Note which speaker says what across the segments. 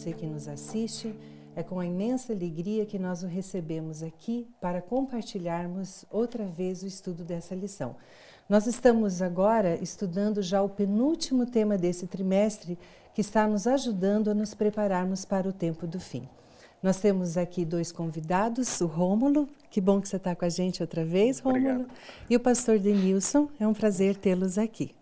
Speaker 1: você que nos assiste. É com a imensa alegria que nós o recebemos aqui para compartilharmos outra vez o estudo dessa lição. Nós estamos agora estudando já o penúltimo tema desse trimestre, que está nos ajudando a nos prepararmos para o tempo do fim. Nós temos aqui dois convidados, o Rômulo, que bom que você está com a gente outra vez, Rômulo.
Speaker 2: Obrigado.
Speaker 1: E o pastor Denilson, é um prazer tê-los aqui.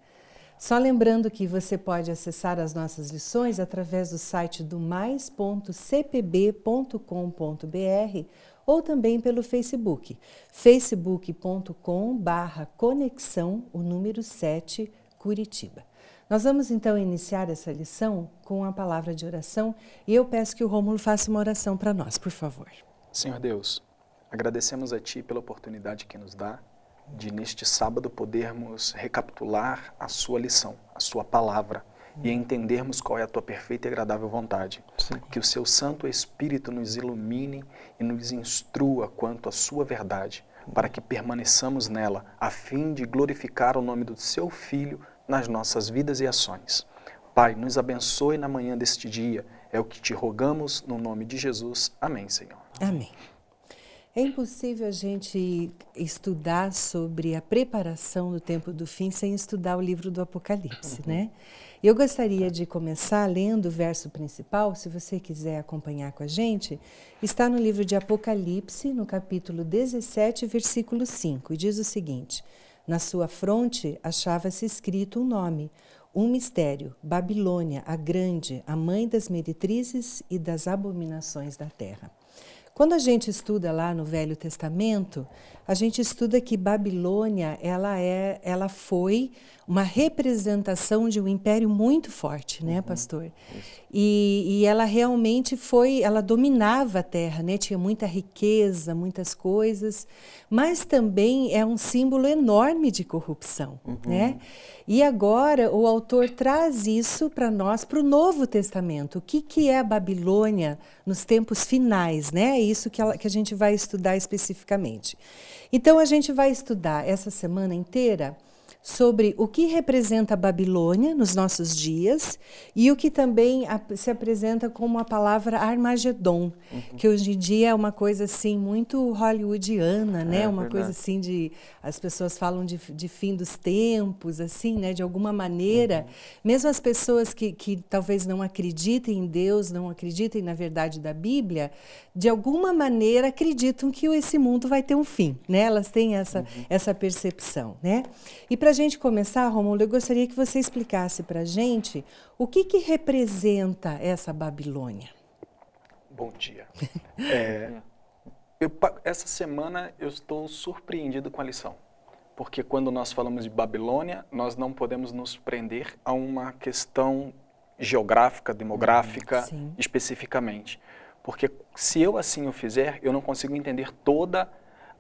Speaker 1: Só lembrando que você pode acessar as nossas lições através do site do mais.cpb.com.br ou também pelo Facebook, facebook.com/conexão, o número 7, Curitiba. Nós vamos então iniciar essa lição com a palavra de oração e eu peço que o Rômulo faça uma oração para nós, por favor.
Speaker 2: Senhor Deus, agradecemos a Ti pela oportunidade que nos dá de neste sábado podermos recapitular a sua lição, a sua palavra e entendermos qual é a Tua perfeita e agradável vontade.
Speaker 3: Sim.
Speaker 2: Que o Seu Santo Espírito nos ilumine e nos instrua quanto à sua verdade, para que permaneçamos nela, a fim de glorificar o nome do Seu Filho nas nossas vidas e ações. Pai, nos abençoe na manhã deste dia, é o que te rogamos no nome de Jesus. Amém, Senhor.
Speaker 1: Amém. É impossível a gente estudar sobre a preparação do tempo do fim sem estudar o livro do Apocalipse, né? Eu gostaria de começar lendo o verso principal, se você quiser acompanhar com a gente, está no livro de Apocalipse, no capítulo 17, versículo 5, e diz o seguinte: na sua fronte achava-se escrito um nome, um mistério, Babilônia, a grande, a mãe das meretrizes e das abominações da terra. Quando a gente estuda lá no Velho Testamento, a gente estuda que Babilônia ela foi uma representação de um império muito forte, né, pastor? E ela realmente ela dominava a terra, né? Tinha muita riqueza, muitas coisas, mas também é um símbolo enorme de corrupção, né? E agora o autor traz isso para nós, para o Novo Testamento. O que é a Babilônia nos tempos finais, né? É isso que a gente vai estudar especificamente. Então a gente vai estudar essa semana inteira sobre o que representa a Babilônia nos nossos dias e o que também se apresenta como a palavra Armagedon, que hoje em dia é uma coisa assim muito hollywoodiana, né? Uma
Speaker 3: verdade.
Speaker 1: coisa assim de as pessoas falam de fim dos tempos, assim, né? De alguma maneira, mesmo as pessoas que talvez não acreditem em Deus, não acreditem na verdade da Bíblia, de alguma maneira acreditam que esse mundo vai ter um fim, né? Elas têm essa percepção, né? E para a gente começar, Rômulo, eu gostaria que você explicasse para a gente o que representa essa Babilônia.
Speaker 2: Bom dia. Essa semana eu estou surpreendido com a lição, porque quando nós falamos de Babilônia, nós não podemos nos prender a uma questão geográfica, demográfica, especificamente. Porque se eu assim o fizer, eu não consigo entender toda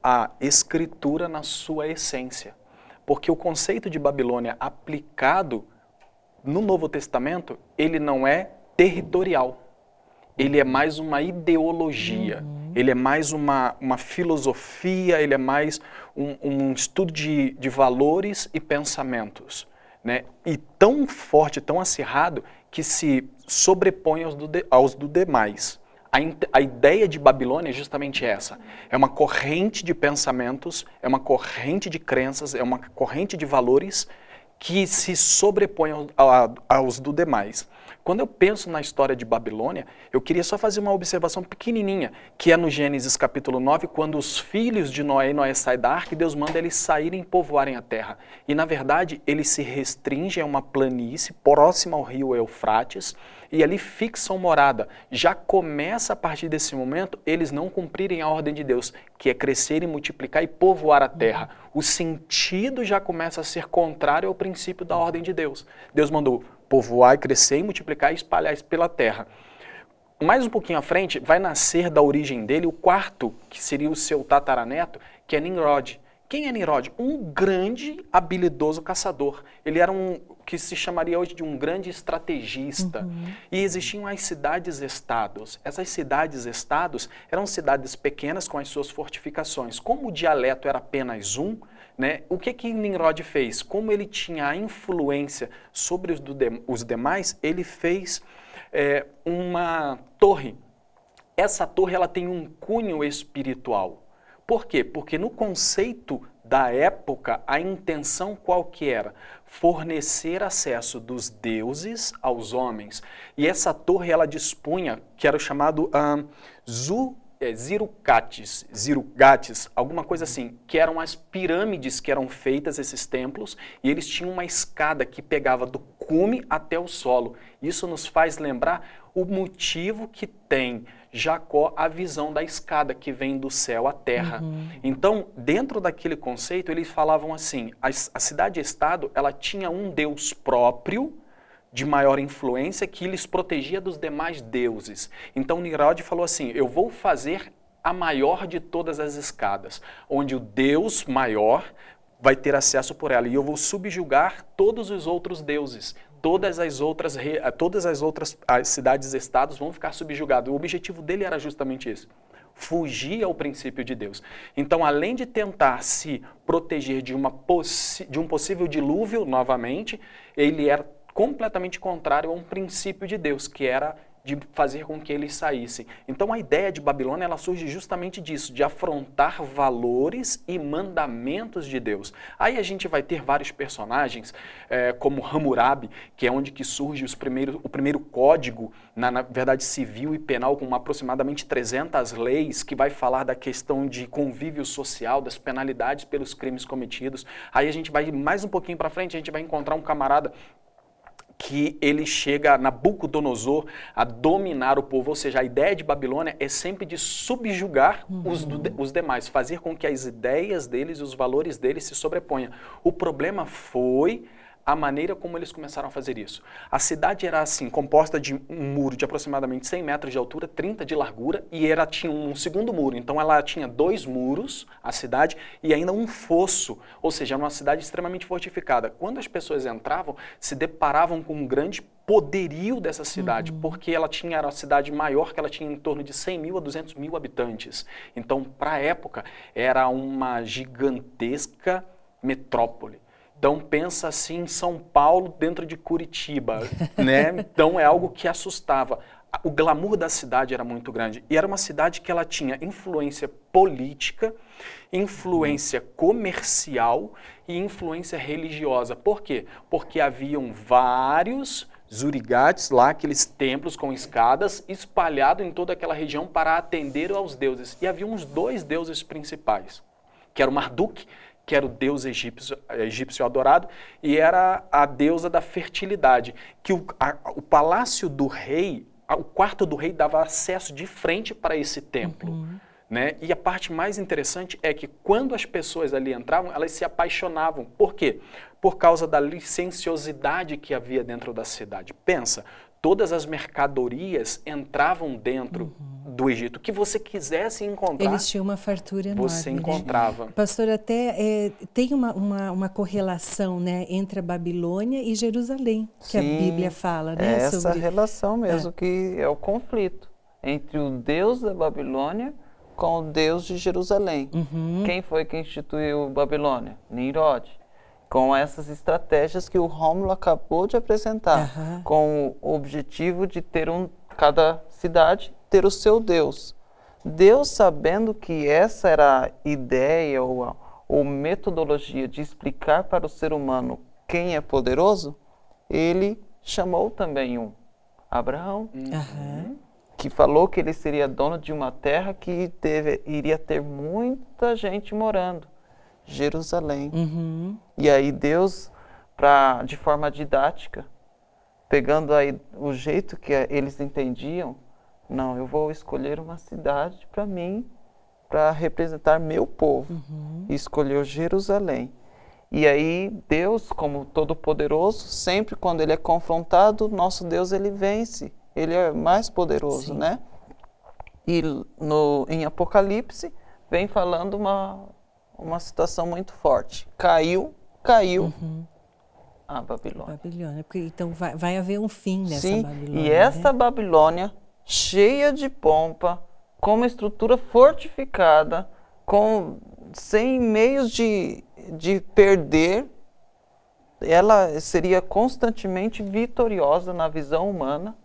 Speaker 2: a Escritura na sua essência. Porque o conceito de Babilônia aplicado no Novo Testamento, ele não é territorial. Ele é mais uma ideologia, ele é mais uma filosofia, ele é mais um estudo de valores e pensamentos, né? E tão forte, tão acirrado, que se sobrepõe aos do demais. A ideia de Babilônia é justamente essa. É uma corrente de pensamentos, é uma corrente de crenças, é uma corrente de valores que se sobrepõe aos do demais. Quando eu penso na história de Babilônia, eu queria só fazer uma observação pequenininha, que é no Gênesis capítulo 9, quando os filhos de Noé saem da arca, Deus manda eles saírem e povoarem a terra. E na verdade, eles se restringem a uma planície próxima ao rio Eufrates, e ali fixam morada. Já começa a partir desse momento eles não cumprirem a ordem de Deus, que é crescer e multiplicar e povoar a terra. O sentido já começa a ser contrário ao princípio da ordem de Deus. Deus mandou povoar, crescer e multiplicar e espalhar isso pela terra. Mais um pouquinho à frente vai nascer da origem dele o quarto, que seria o seu tataraneto, que é Nimrod. Quem é Nimrod? Um grande, habilidoso caçador. Ele era que se chamaria hoje de um grande estrategista. E existiam as cidades-estados. Essas cidades-estados eram cidades pequenas com as suas fortificações. Como o dialeto era apenas um, né, o que Nimrod fez? Como ele tinha a influência sobre os demais, ele fez uma torre. Essa torre ela tem um cunho espiritual. Por quê? Porque no conceito da época, a intenção qual que era? Fornecer acesso dos deuses aos homens. E essa torre ela dispunha, que era o chamado zirugates, alguma coisa assim, que eram as pirâmides que eram feitas, esses templos, e eles tinham uma escada que pegava do cume até o solo. Isso nos faz lembrar o motivo que tem Jacó a visão da escada que vem do céu à terra. Então, dentro daquele conceito, eles falavam assim, a cidade-estado, ela tinha um Deus próprio, de maior influência, que lhes protegia dos demais deuses. Então Nimrod falou assim, eu vou fazer a maior de todas as escadas, onde o Deus maior vai ter acesso por ela, e eu vou subjugar todos os outros deuses. Todas as outras cidades-estados vão ficar subjugadas. O objetivo dele era justamente isso. Fugir ao princípio de Deus. Então, além de tentar se proteger de um possível dilúvio, novamente, ele era completamente contrário a um princípio de Deus, que era de fazer com que eles saíssem. Então a ideia de Babilônia ela surge justamente disso, de afrontar valores e mandamentos de Deus. Aí a gente vai ter vários personagens, como Hammurabi, que é onde que surge o primeiro código, na verdade civil e penal, com aproximadamente 300 leis, que vai falar da questão de convívio social, das penalidades pelos crimes cometidos. Aí a gente vai mais um pouquinho para frente, a gente vai encontrar um camarada que ele chega, Nabucodonosor, a dominar o povo, ou seja, a ideia de Babilônia é sempre de subjugar os demais, fazer com que as ideias deles e os valores deles se sobreponham. O problema foi a maneira como eles começaram a fazer isso. A cidade era assim, composta de um muro de aproximadamente 100 metros de altura, 30 de largura, e tinha um segundo muro. Então ela tinha 2 muros, a cidade, e ainda um fosso, ou seja, era uma cidade extremamente fortificada. Quando as pessoas entravam, se deparavam com um grande poderio dessa cidade, porque era a cidade maior, que ela tinha em torno de 100 mil a 200 mil habitantes. Então, para a época, era uma gigantesca metrópole. Então pensa assim em São Paulo dentro de Curitiba, né? Então é algo que assustava. O glamour da cidade era muito grande. E era uma cidade que ela tinha influência política, influência comercial e influência religiosa. Por quê? Porque haviam vários zurigates lá, aqueles templos com escadas, espalhados em toda aquela região para atender aos deuses. E havia uns 2 deuses principais, que era o Marduk, que era o deus egípcio adorado, e era a deusa da fertilidade, que o palácio do rei, o quarto do rei dava acesso de frente para esse templo. Né? E a parte mais interessante é que quando as pessoas ali entravam, elas se apaixonavam. Por quê? Por causa da licenciosidade que havia dentro da cidade. Pensa, todas as mercadorias entravam dentro do Egito. O que você quisesse encontrar,
Speaker 1: eles tinham uma fartura enorme,
Speaker 2: você encontrava.
Speaker 1: Né? Pastor, até tem uma correlação, né, entre a Babilônia e Jerusalém, que a Bíblia fala. Né,
Speaker 3: essa relação mesmo, que é o conflito entre o Deus da Babilônia com o Deus de Jerusalém. Quem foi que instituiu Babilônia? Nimrod. Com essas estratégias que o Rômulo acabou de apresentar, com o objetivo de ter cada cidade ter o seu Deus. Deus, sabendo que essa era a ideia ou metodologia de explicar para o ser humano quem é poderoso, ele chamou também Abraão, que falou que ele seria dono de uma terra que iria ter muita gente morando. Jerusalém. E aí Deus, de forma didática, pegando aí o jeito que eles entendiam, não, eu vou escolher uma cidade para mim, para representar meu povo. E escolheu Jerusalém. E aí Deus, como Todo-Poderoso, sempre quando ele é confrontado, nosso Deus ele vence. Ele é mais poderoso, né? E em Apocalipse vem falando uma situação muito forte. Caiu a Babilônia.
Speaker 1: Porque, então vai haver um fim nessa Babilônia.
Speaker 3: E essa Babilônia, cheia de pompa, com uma estrutura fortificada, sem meios de perder, ela seria constantemente vitoriosa na visão humana,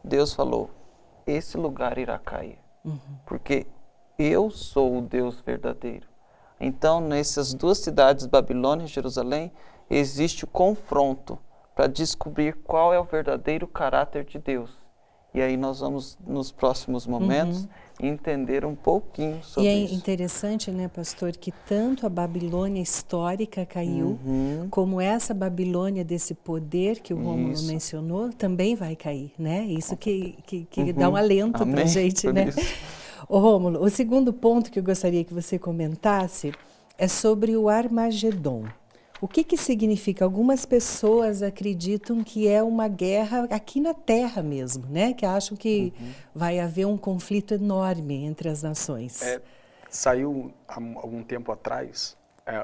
Speaker 3: Deus falou, esse lugar irá cair, porque eu sou o Deus verdadeiro. Então, nessas duas cidades, Babilônia e Jerusalém, existe o confronto para descobrir qual é o verdadeiro caráter de Deus. E aí nós vamos, nos próximos momentos, entender um pouquinho sobre isso.
Speaker 1: E é interessante, né, pastor, que tanto a Babilônia histórica caiu, como essa Babilônia desse poder que o Rômulo mencionou, também vai cair, né? Isso que dá um alento para a gente, né? Ô, Rômulo, o segundo ponto que eu gostaria que você comentasse é sobre o Armagedon. O que significa? Algumas pessoas acreditam que é uma guerra aqui na Terra mesmo, né? Que acham que vai haver um conflito enorme entre as nações.
Speaker 2: Saiu há algum tempo atrás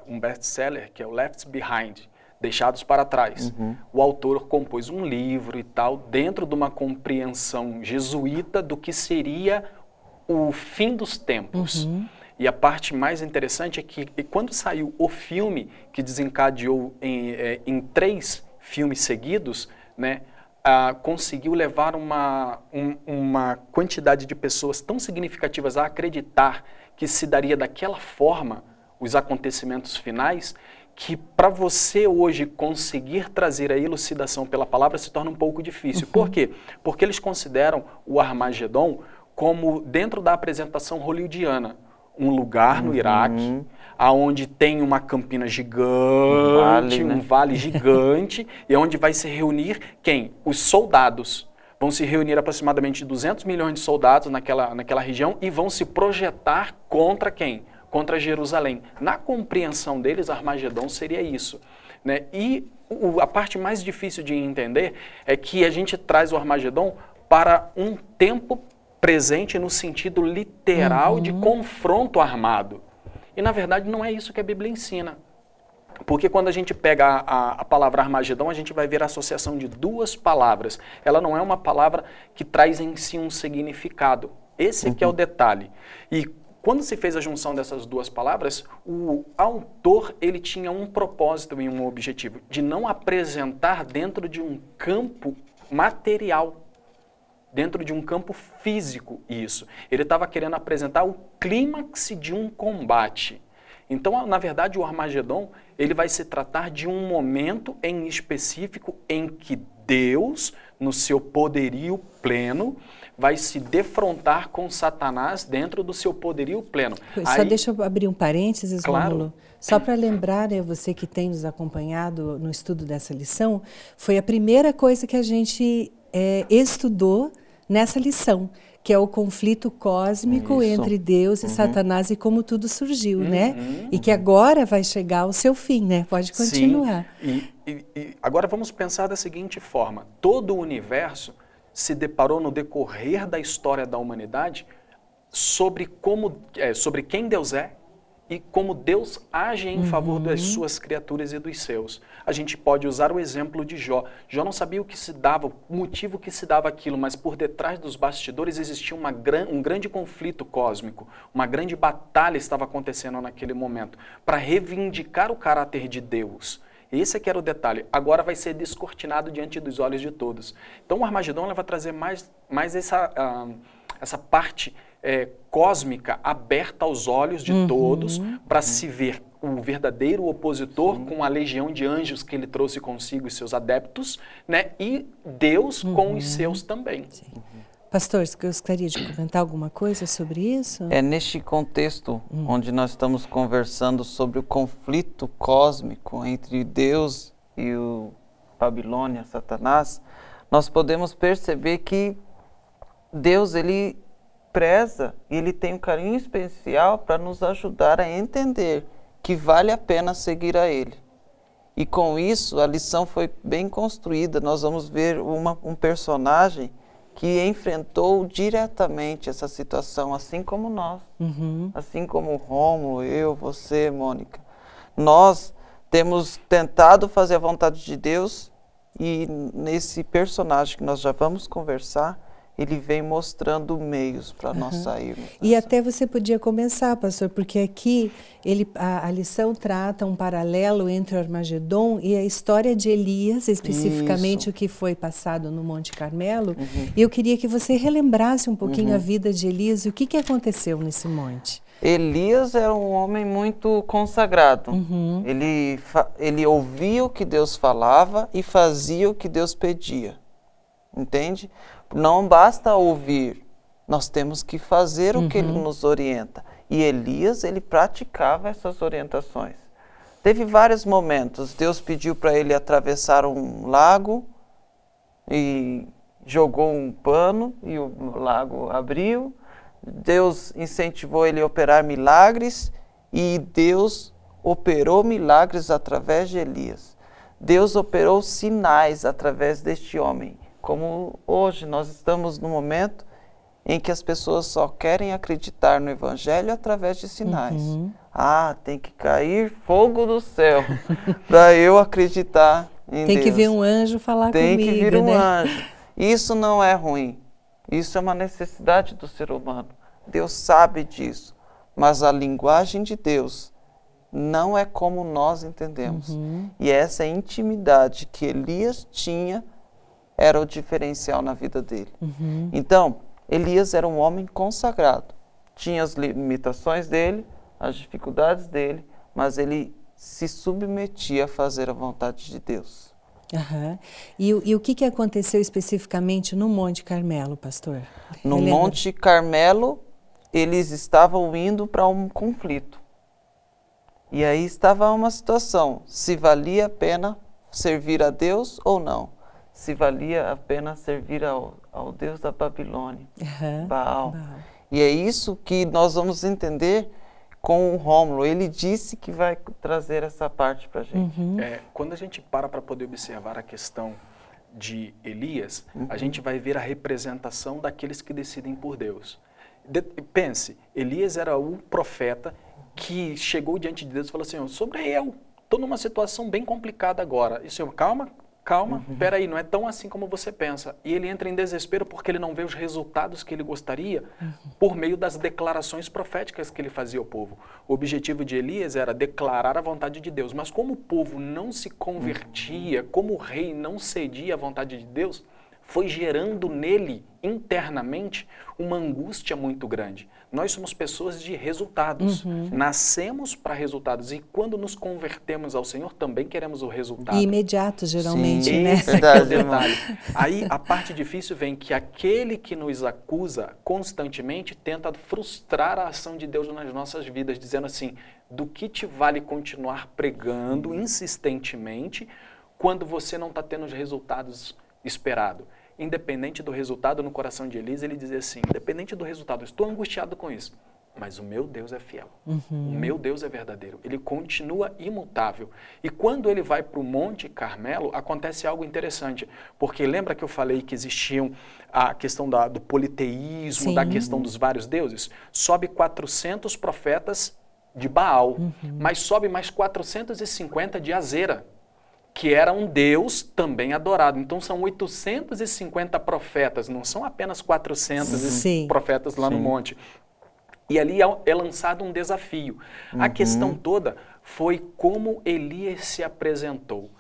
Speaker 2: um best-seller que é o Left Behind, Deixados para Trás. O autor compôs um livro e tal, dentro de uma compreensão jesuíta do que seria o fim dos tempos. E a parte mais interessante é que quando saiu o filme, que desencadeou em 3 filmes seguidos, né, conseguiu levar uma quantidade de pessoas tão significativas a acreditar que se daria daquela forma os acontecimentos finais, que para você hoje conseguir trazer a elucidação pela palavra se torna um pouco difícil. Por quê? Porque eles consideram o Armagedon como dentro da apresentação hollywoodiana. Um lugar no Iraque, onde tem uma campina gigante, um vale gigante, e onde vai se reunir quem? Os soldados. Vão se reunir aproximadamente 200 milhões de soldados naquela região e vão se projetar contra quem? Contra Jerusalém. Na compreensão deles, Armagedon seria isso, né? E a parte mais difícil de entender é que a gente traz o Armagedon para um tempo presente no sentido literal de confronto armado. E, na verdade, não é isso que a Bíblia ensina. Porque quando a gente pega a palavra Armagedon, a gente vai ver a associação de 2 palavras. Ela não é uma palavra que traz em si um significado. Esse aqui é o detalhe. E quando se fez a junção dessas 2 palavras, o autor ele tinha um propósito e um objetivo, de não apresentar dentro de um campo material, dentro de um campo físico isso. Ele estava querendo apresentar o clímax de um combate. Então, na verdade, o Armagedon ele vai se tratar de um momento em específico em que Deus, no seu poderio pleno, vai se defrontar com Satanás dentro do seu poderio pleno.
Speaker 1: Só deixa eu abrir um parênteses, Rômulo. Só para lembrar, né, você que tem nos acompanhado no estudo dessa lição, foi a primeira coisa que a gente estudou nessa lição, que é o conflito cósmico entre Deus e Satanás e como tudo surgiu, né? E que agora vai chegar ao seu fim, né? Pode continuar.
Speaker 2: Sim. E agora vamos pensar da seguinte forma. Todo o universo se deparou no decorrer da história da humanidade sobre quem Deus é e como Deus age em favor das suas criaturas e dos seus. A gente pode usar o exemplo de Jó. Jó não sabia o que se dava, o motivo que se dava aquilo, mas por detrás dos bastidores existia um grande conflito cósmico, uma grande batalha estava acontecendo naquele momento, para reivindicar o caráter de Deus. Esse aqui era o detalhe. Agora vai ser descortinado diante dos olhos de todos. Então o Armagedon vai trazer mais essa parte cósmica aberta aos olhos de todos para se ver o verdadeiro opositor com a legião de anjos que ele trouxe consigo e seus adeptos, né? E Deus com os seus também.
Speaker 1: Pastor, você gostaria de comentar alguma coisa sobre isso?
Speaker 3: É neste contexto onde nós estamos conversando sobre o conflito cósmico entre Deus e o Babilônia, Satanás, nós podemos perceber que Deus, ele preza e ele tem um carinho especial para nos ajudar a entender que vale a pena seguir a ele. E com isso, a lição foi bem construída. Nós vamos ver um personagem que enfrentou diretamente essa situação, assim como nós. Assim como o Rômulo, eu, você, Mônica. Nós temos tentado fazer a vontade de Deus e nesse personagem que nós já vamos conversar, ele vem mostrando meios para nós sairmos.
Speaker 1: E até você podia começar, pastor, porque aqui a lição trata um paralelo entre o Armagedon e a história de Elias, especificamente o que foi passado no Monte Carmelo. E eu queria que você relembrasse um pouquinho a vida de Elias e o que aconteceu nesse monte.
Speaker 3: Elias era um homem muito consagrado. Ele ouvia o que Deus falava e fazia o que Deus pedia. Entende? Não basta ouvir, nós temos que fazer o que ele nos orienta. E Elias, ele praticava essas orientações. Teve vários momentos. Deus pediu para ele atravessar um lago e jogou um pano e o lago abriu. Deus incentivou ele a operar milagres e Deus operou milagres através de Elias. Deus operou sinais através deste homem. Como hoje nós estamos no momento em que as pessoas só querem acreditar no Evangelho através de sinais. Ah, tem que cair fogo do céu para eu acreditar em Deus.
Speaker 1: Tem que vir um anjo falar comigo,
Speaker 3: Tem que vir um anjo. Isso não é ruim. Isso é uma necessidade do ser humano. Deus sabe disso. Mas a linguagem de Deus não é como nós entendemos. E essa intimidade que Elias tinha era o diferencial na vida dele. Então, Elias era um homem consagrado. Tinha as limitações dele, as dificuldades dele, mas ele se submetia a fazer a vontade de Deus.
Speaker 1: E o que aconteceu especificamente no Monte Carmelo, pastor?
Speaker 3: No Monte Carmelo, eles estavam indo para um conflito. E aí estava uma situação, se valia a pena servir a Deus ou não. Se valia a pena servir ao Deus da Babilônia, Baal. E é isso que nós vamos entender com o Rômulo. Ele disse que vai trazer essa parte para a gente.
Speaker 2: Quando a gente para poder observar a questão de Elias, a gente vai ver a representação daqueles que decidem por Deus. Pense, Elias era o profeta que chegou diante de Deus e falou assim, sobre eu, estou numa situação bem complicada agora. E o Senhor, calma, peraí, não é tão assim como você pensa. E ele entra em desespero porque ele não vê os resultados que ele gostaria por meio das declarações proféticas que ele fazia ao povo. O objetivo de Elias era declarar a vontade de Deus, mas como o povo não se convertia, como o rei não cedia à vontade de Deus, foi gerando nele, internamente, uma angústia muito grande. Nós somos pessoas de resultados, nascemos para resultados e quando nos convertemos ao Senhor também queremos o resultado.
Speaker 1: E imediato, geralmente,
Speaker 3: Sim,
Speaker 1: né?
Speaker 3: Verdade,
Speaker 2: Aí a parte difícil vem que aquele que nos acusa constantemente tenta frustrar a ação de Deus nas nossas vidas, dizendo assim, do que te vale continuar pregando insistentemente quando você não está tendo os resultados esperados? Independente do resultado, no coração de Elias, ele dizia assim, independente do resultado, eu estou angustiado com isso, mas o meu Deus é fiel, o meu Deus é verdadeiro, ele continua imutável. E quando ele vai para o Monte Carmelo, acontece algo interessante, porque lembra que eu falei que existiam a questão do politeísmo, da questão dos vários deuses? Sobe 400 profetas de Baal, mas sobe mais 450 de Azera, que era um Deus também adorado. Então são 850 profetas, não são apenas 400 profetas lá no monte. E ali é lançado um desafio. A questão toda foi como Elias se apresentou.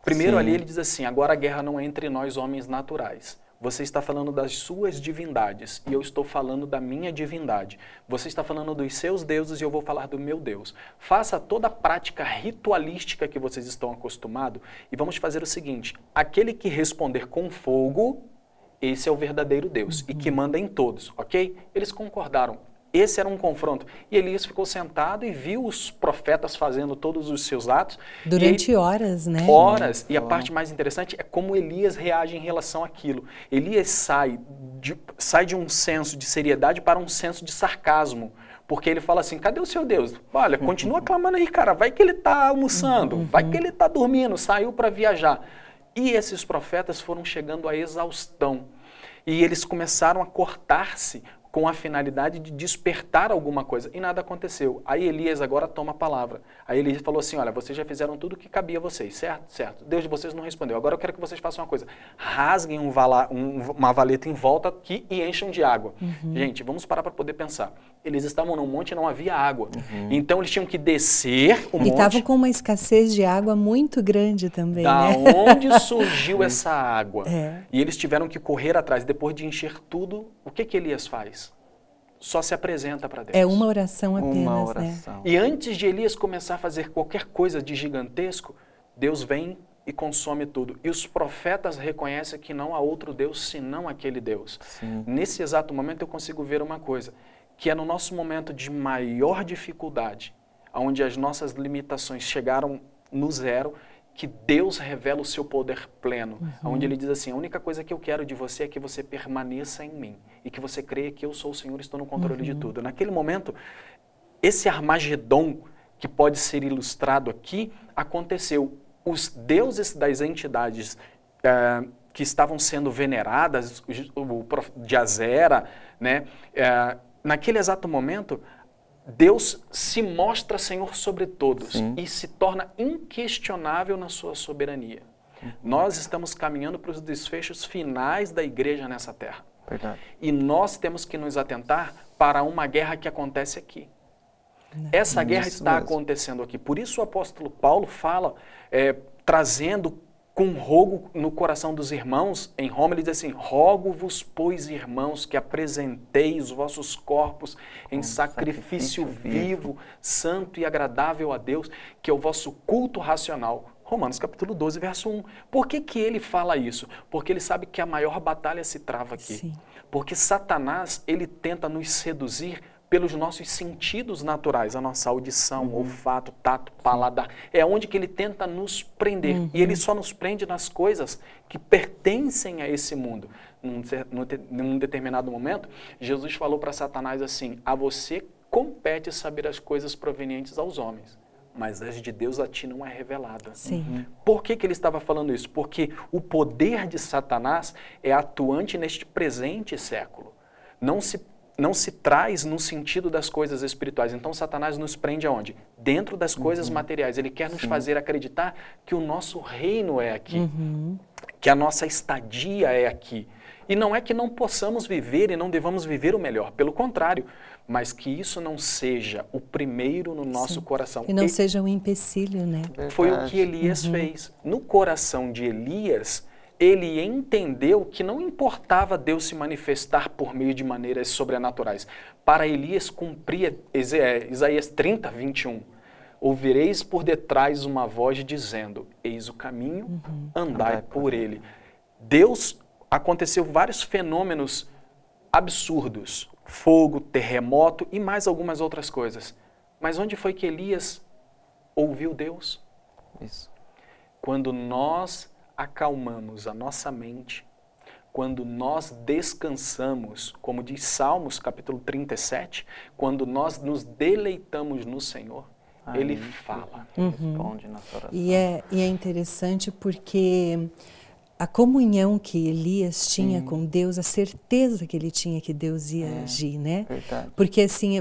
Speaker 2: Primeiro ali ele diz assim, agora a guerra não é entre nós homens naturais. Você está falando das suas divindades e eu estou falando da minha divindade. Você está falando dos seus deuses e eu vou falar do meu Deus. Faça toda a prática ritualística que vocês estão acostumados e vamos fazer o seguinte, aquele que responder com fogo, esse é o verdadeiro Deus e que manda em todos, ok? Eles concordaram. Esse era um confronto. E Elias ficou sentado e viu os profetas fazendo todos os seus atos.
Speaker 1: Durante horas, né?
Speaker 2: Horas. E a parte mais interessante é como Elias reage em relação àquilo. Elias sai de um senso de seriedade para um senso de sarcasmo. Porque ele fala assim, cadê o seu Deus? Olha, continua clamando aí, cara. Vai que ele está almoçando, vai que ele está dormindo, saiu para viajar. E esses profetas foram chegando à exaustão. E eles começaram a cortar-se com a finalidade de despertar alguma coisa, e nada aconteceu. Aí Elias agora toma a palavra. Aí Elias falou assim, olha, vocês já fizeram tudo o que cabia a vocês, certo? Certo. Deus de vocês não respondeu. Agora eu quero que vocês façam uma coisa. Rasguem uma valeta em volta aqui e encham de água. Gente, vamos parar para poder pensar. Eles estavam num monte e não havia água. Então eles tinham que descer o monte.
Speaker 1: E estavam com uma escassez de água muito grande também,
Speaker 2: da
Speaker 1: né?
Speaker 2: onde surgiu essa água? E eles tiveram que correr atrás. Depois de encher tudo, o que Elias faz? Só se apresenta para Deus.
Speaker 1: É uma oração apenas,
Speaker 3: uma oração.
Speaker 1: né?
Speaker 2: E antes de Elias começar a fazer qualquer coisa de gigantesco, Deus vem e consome tudo. E os profetas reconhecem que não há outro Deus senão aquele Deus.
Speaker 3: Sim.
Speaker 2: Nesse exato momento eu consigo ver uma coisa, que é no nosso momento de maior dificuldade, onde as nossas limitações chegaram no zero, que Deus revela o seu poder pleno, onde Ele diz assim, a única coisa que eu quero de você é que você permaneça em mim e que você creia que eu sou o Senhor e estou no controle de tudo. Naquele momento, esse Armagedon que pode ser ilustrado aqui, aconteceu. Os deuses das entidades que estavam sendo veneradas, de Azera, né, naquele exato momento, Deus se mostra Senhor sobre todos. Sim. E se torna inquestionável na sua soberania. Nós estamos caminhando para os desfechos finais da igreja nessa terra.
Speaker 3: Verdade.
Speaker 2: E nós temos que nos atentar para uma guerra que acontece aqui. Essa guerra está acontecendo aqui. Por isso o apóstolo Paulo fala, trazendo com rogo no coração dos irmãos, em Roma ele diz assim, rogo-vos, pois, irmãos, que apresenteis os vossos corpos em sacrifício vivo, santo e agradável a Deus, que é o vosso culto racional. Romanos capítulo 12, verso 1. Por que ele fala isso? Porque ele sabe que a maior batalha se trava aqui. Sim. Porque Satanás, ele tenta nos seduzir pelos nossos sentidos naturais, a nossa audição, olfato, tato, paladar. É onde que ele tenta nos prender. E ele só nos prende nas coisas que pertencem a esse mundo. Num determinado momento, Jesus falou para Satanás assim, a você compete saber as coisas provenientes aos homens, mas as de Deus a ti não é revelada.
Speaker 1: Sim.
Speaker 2: Por que ele estava falando isso? Porque o poder de Satanás é atuante neste presente século. Não se traz no sentido das coisas espirituais. Então, Satanás nos prende aonde? Dentro das coisas materiais. Ele quer nos fazer acreditar que o nosso reino é aqui, que a nossa estadia é aqui. E não é que não possamos viver e não devamos viver o melhor, pelo contrário, mas que isso não seja o primeiro no nosso coração.
Speaker 1: E não seja um empecilho, né?
Speaker 2: Foi o que Elias fez. No coração de Elias, ele entendeu que não importava Deus se manifestar por meio de maneiras sobrenaturais. Para Elias cumpria Isaías 30, 21. Ouvireis por detrás uma voz dizendo, eis o caminho, andai por ele. Deus, aconteceu vários fenômenos absurdos. Fogo, terremoto e mais algumas outras coisas. Mas onde foi que Elias ouviu Deus?
Speaker 3: Isso.
Speaker 2: Quando nós acalmamos a nossa mente, quando nós descansamos, como diz Salmos capítulo 37, quando nós nos deleitamos no Senhor, Ele fala.
Speaker 3: Responde nossa oração.
Speaker 1: E é interessante porque a comunhão que Elias tinha com Deus, a certeza que ele tinha que Deus ia agir, né?
Speaker 3: Verdade.
Speaker 1: Porque assim,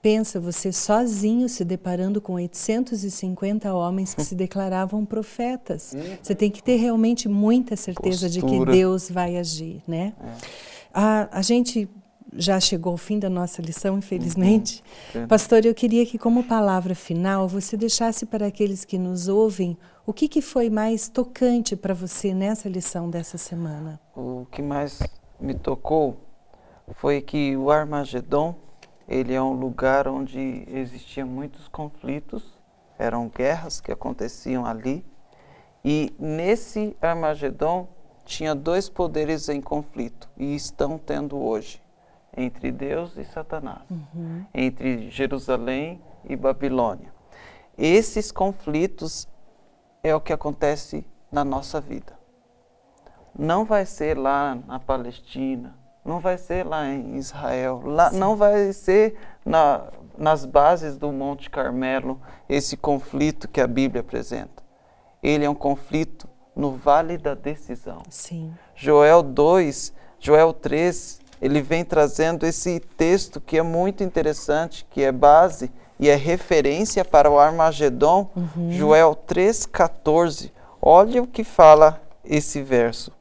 Speaker 1: pensa você sozinho se deparando com 850 homens que se declaravam profetas. Você tem que ter realmente muita certeza de que Deus vai agir, né? A gente já chegou ao fim da nossa lição, infelizmente. Pastor, eu queria que como palavra final você deixasse para aqueles que nos ouvem o que foi mais tocante para você nessa lição dessa semana.
Speaker 3: O que mais me tocou foi que o Armagedon, ele é um lugar onde existiam muitos conflitos, eram guerras que aconteciam ali, e nesse Armagedon tinha dois poderes em conflito, e estão tendo hoje, entre Deus e Satanás, entre Jerusalém e Babilônia. Esses conflitos é o que acontece na nossa vida. Não vai ser lá na Palestina, não vai ser lá em Israel, lá, não vai ser nas bases do Monte Carmelo, esse conflito que a Bíblia apresenta. Ele é um conflito no vale da decisão.
Speaker 1: Sim.
Speaker 3: Joel 3, ele vem trazendo esse texto que é muito interessante, que é base e é referência para o Armagedon, Joel 3,14. Olha o que fala esse verso.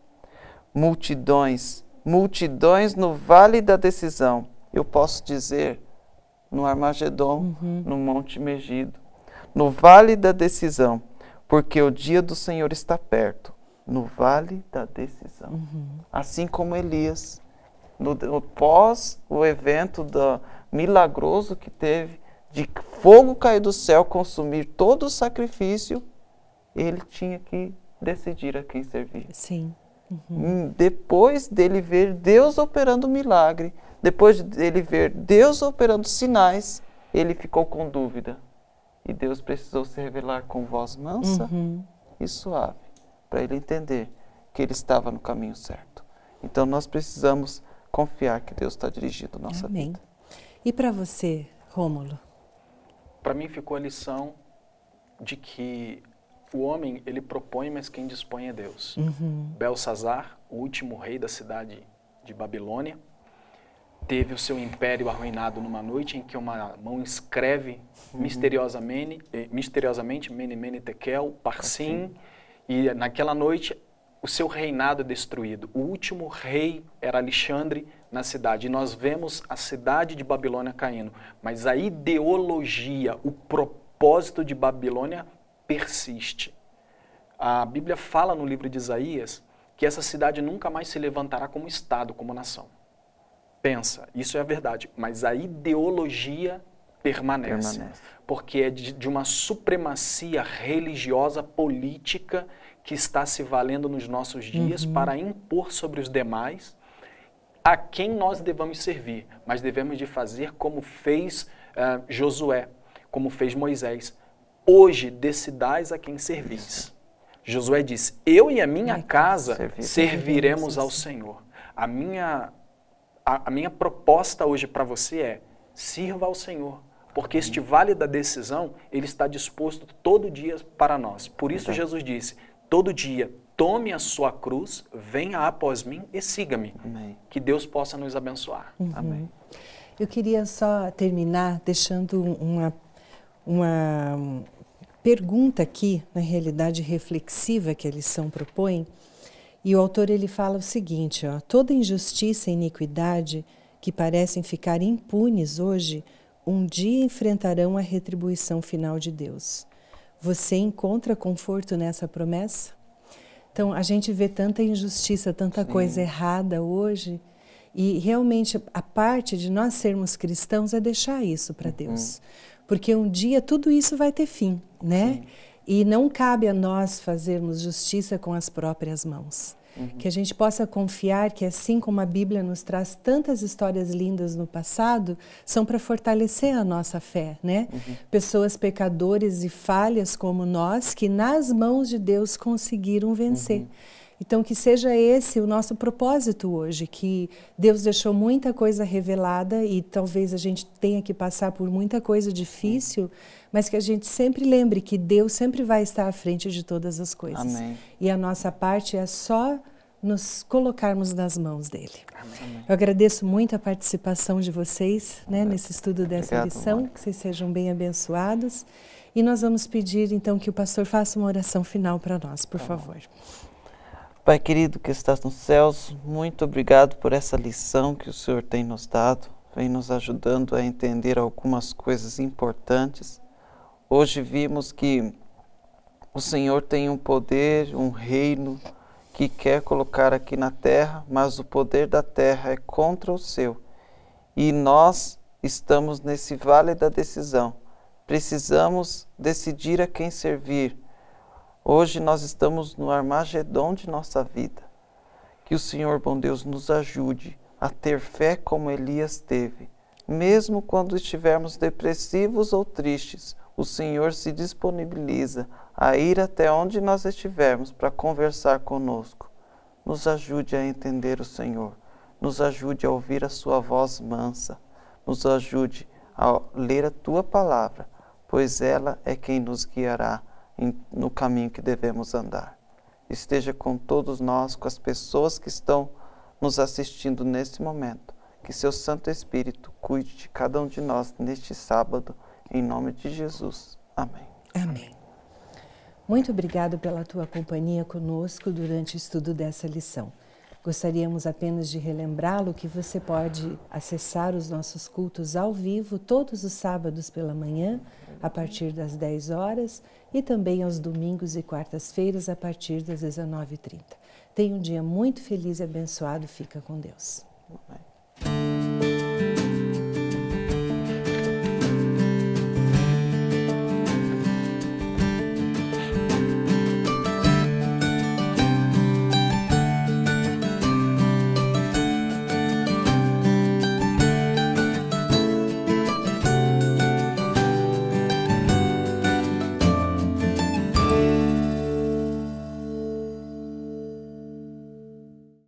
Speaker 3: Multidões, multidões no vale da decisão. Eu posso dizer, no Armagedon, no Monte Megido, no vale da decisão, porque o dia do Senhor está perto, no vale da decisão. Assim como Elias, pós o evento milagroso que teve, de fogo cair do céu, consumir todo o sacrifício, ele tinha que decidir a quem servir.
Speaker 1: Sim.
Speaker 3: Depois dele ver Deus operando milagre, depois dele ver Deus operando sinais, ele ficou com dúvida. E Deus precisou se revelar com voz mansa e suave, para ele entender que ele estava no caminho certo. Então nós precisamos confiar que Deus está dirigindo a nossa vida.
Speaker 1: E para você, Rômulo?
Speaker 2: Para mim ficou a lição de que o homem, ele propõe, mas quem dispõe é Deus. Belsazar, o último rei da cidade de Babilônia, teve o seu império arruinado numa noite em que uma mão escreve misteriosamente, Mene, Mene, Tekel, Parsim, e naquela noite o seu reinado é destruído. O último rei era Alexandre na cidade, e nós vemos a cidade de Babilônia caindo, mas a ideologia, o propósito de Babilônia persiste. A Bíblia fala no livro de Isaías que essa cidade nunca mais se levantará como Estado, como nação. Pensa, isso é a verdade, mas a ideologia permanece. Porque é de uma supremacia religiosa, política, que está se valendo nos nossos dias para impor sobre os demais a quem nós devemos servir, mas devemos de fazer como fez Josué, como fez Moisés. Hoje decidais a quem servis. Josué disse, eu e a minha casa serviremos ao Senhor. A minha proposta hoje para você é, sirva ao Senhor, porque este vale da decisão, ele está disposto todo dia para nós. Por isso Jesus disse, todo dia, tome a sua cruz, venha após mim e siga-me. Que Deus possa nos abençoar. Amém.
Speaker 1: Eu queria só terminar deixando uma pergunta aqui, na realidade reflexiva que a lição propõe. E o autor ele fala o seguinte, toda injustiça e iniquidade que parecem ficar impunes hoje, um dia enfrentarão a retribuição final de Deus. Você encontra conforto nessa promessa? Então, a gente vê tanta injustiça, tanta coisa errada hoje, e realmente a parte de nós sermos cristãos é deixar isso para Deus. Porque um dia tudo isso vai ter fim, né? E não cabe a nós fazermos justiça com as próprias mãos. Que a gente possa confiar que assim como a Bíblia nos traz tantas histórias lindas no passado, são para fortalecer a nossa fé, né? Pessoas pecadores e falhas como nós, que nas mãos de Deus conseguiram vencer. Então que seja esse o nosso propósito hoje, que Deus deixou muita coisa revelada e talvez a gente tenha que passar por muita coisa difícil, mas que a gente sempre lembre que Deus sempre vai estar à frente de todas as coisas.
Speaker 3: Amém.
Speaker 1: E a nossa parte é só nos colocarmos nas mãos dele.
Speaker 3: Amém.
Speaker 1: Eu agradeço muito a participação de vocês, né, nesse estudo dessa lição,
Speaker 3: Mônica.
Speaker 1: que vocês sejam bem abençoados. E nós vamos pedir então que o pastor faça uma oração final para nós, por favor.
Speaker 3: Pai querido que estás nos céus, muito obrigado por essa lição que o Senhor tem nos dado, vem nos ajudando a entender algumas coisas importantes. Hoje vimos que o Senhor tem um poder, um reino que quer colocar aqui na terra, mas o poder da terra é contra o seu. E nós estamos nesse vale da decisão. Precisamos decidir a quem servir. Hoje nós estamos no Armagedon de nossa vida. Que o Senhor, bom Deus, nos ajude a ter fé como Elias teve. Mesmo quando estivermos depressivos ou tristes, o Senhor se disponibiliza a ir até onde nós estivermos para conversar conosco. Nos ajude a entender o Senhor. Nos ajude a ouvir a sua voz mansa. Nos ajude a ler a tua palavra, pois ela é quem nos guiará no caminho que devemos andar. Esteja com todos nós, com as pessoas que estão nos assistindo neste momento. Que seu Santo Espírito cuide de cada um de nós neste sábado, em nome de Jesus. Amém.
Speaker 1: Amém. Muito obrigado pela tua companhia conosco durante o estudo dessa lição. Gostaríamos apenas de relembrá-lo que você pode acessar os nossos cultos ao vivo todos os sábados pela manhã, a partir das 10 horas, e também aos domingos e quartas-feiras, a partir das 19h30. Tenha um dia muito feliz e abençoado. Fica com Deus.
Speaker 3: Amém.